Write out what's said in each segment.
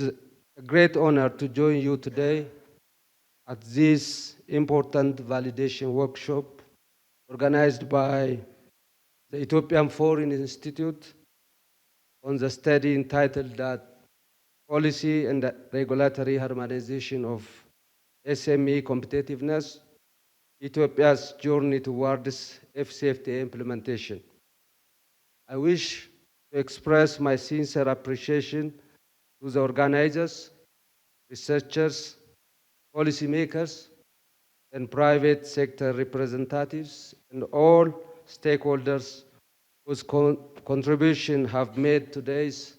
is a great honor to join you today at this important validation workshop organized by the Ethiopian Foreign Institute on the study entitled that Policy and Regulatory Harmonization of SME Competitiveness, Ethiopia's Journey Towards AfCFTA Implementation. I wish to express my sincere appreciation to the organizers, researchers, policymakers, and private sector representatives, and all stakeholders whose contribution have made today's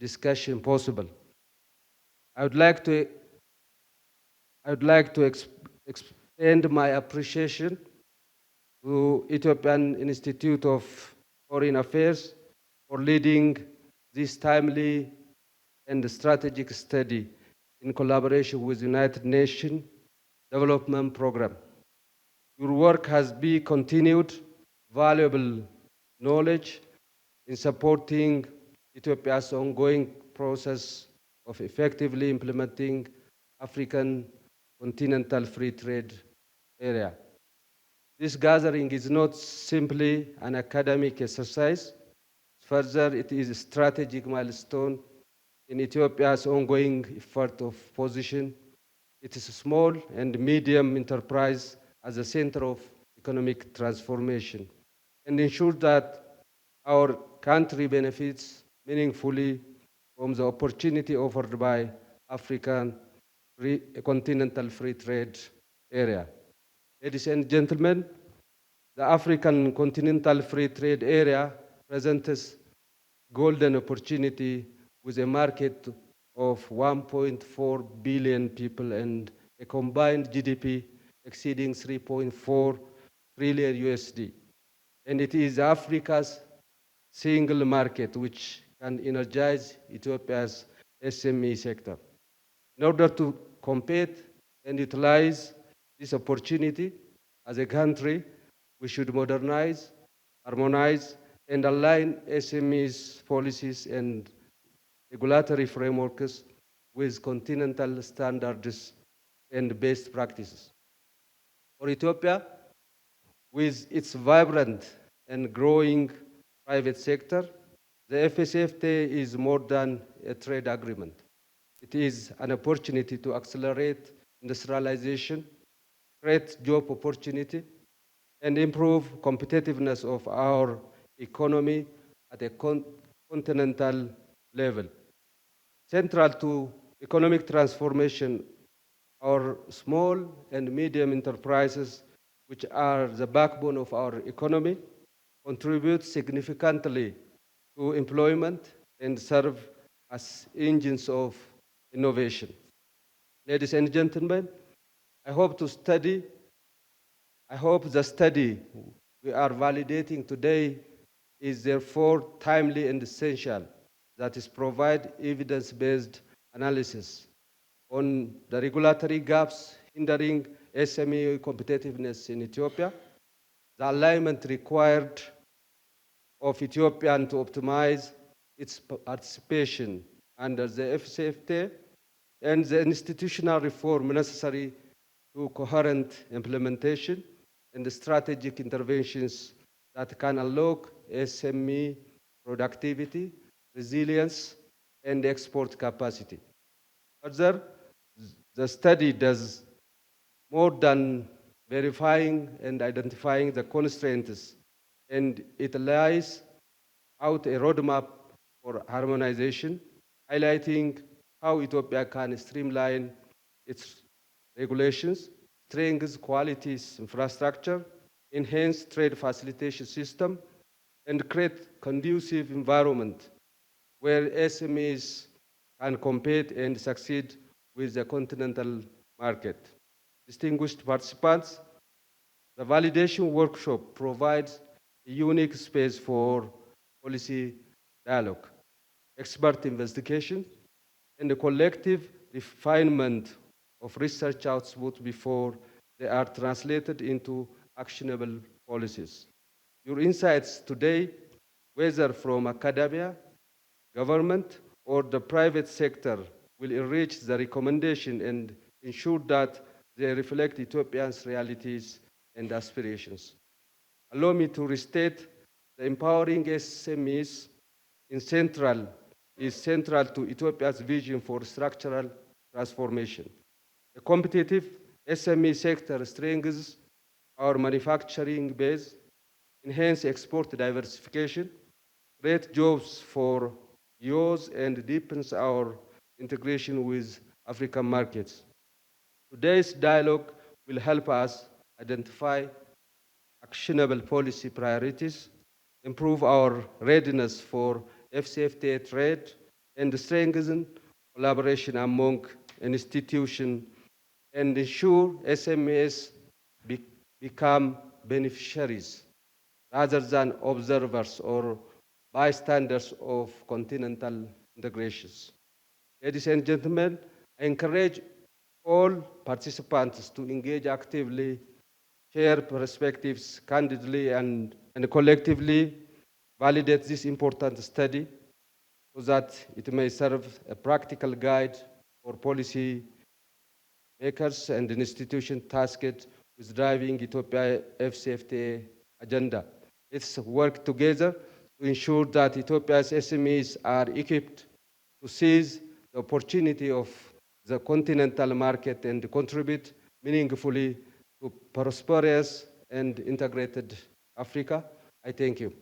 discussion possible. I would like to extend my appreciation to Ethiopian Institute of Foreign Affairs for leading this timely and strategic study in collaboration with the United Nations Development Programme. Your work has been continued valuable knowledge in supporting Ethiopia's ongoing process of effectively implementing African Continental Free Trade Area. This gathering is not simply an academic exercise. Further, it is a strategic milestone in Ethiopia's ongoing effort of position its small and medium enterprise as a center of economic transformation and ensure that our country benefits meaningfully from the opportunity offered by African continental free trade area. Ladies and gentlemen, the African continental free trade area presents golden opportunity with a market of 1.4 billion people and a combined GDP exceeding 3.4 trillion USD. And it is Africa's single market which can energize Ethiopia's SME sector. In order to compete and utilize this opportunity as a country, we should modernize, harmonize, and align SMEs policies and regulatory frameworks with continental standards and best practices. For Ethiopia, with its vibrant and growing private sector, the AfCFTA is more than a trade agreement. It is an opportunity to accelerate industrialization, create job opportunity, and improve competitiveness of our economy at a continental level. Central to economic transformation are small and medium enterprises, which are the backbone of our economy, contribute significantly to employment and serve as engines of innovation. Ladies and gentlemen, I hope the study we are validating today is therefore timely and essential, that is provide evidence-based analysis on the regulatory gaps hindering SME competitiveness in Ethiopia, the alignment required of Ethiopian to optimize its participation under the AfCFTA, and the institutional reform necessary to coherent implementation and the strategic interventions that can unlock SME productivity, resilience, and export capacity. Further, the study does more than verifying and identifying the constraints, and it lays out a roadmap for harmonization, highlighting how Ethiopia can streamline its regulations, strengthen quality infrastructure, enhance trade facilitation system, and create conducive environment where SMEs can compete and succeed with the continental market. Distinguished participants, the validation workshop provides a unique space for policy dialogue, expert investigation, and the collective refinement of research output before they are translated into actionable policies. Your insights today, whether from academia, government, or the private sector will enrich the recommendation and ensure that they reflect Ethiopians' realities and aspirations. Allow me to restate the empowering SMEs is central to Ethiopia's vision for structural transformation. A competitive SME sector strengthens our manufacturing base, enhance export diversification, create jobs for youth, and deepens our integration with African markets. Today's dialogue will help us identify actionable policy priorities, improve our readiness for AfCFTA trade, and strengthen collaboration among institutions and ensure SMEs become beneficiaries rather than observers or bystanders of continental integrations. Ladies and gentlemen, I encourage all participants to engage actively, share perspectives candidly, and collectively validate this important study so that it may serve a practical guide for policy makers and institutions tasked with driving Ethiopia AfCFTA agenda. Let's work together to ensure that Ethiopia's SMEs are equipped to seize the opportunity of the continental market and contribute meaningfully to prosperous and integrated Africa. I thank you.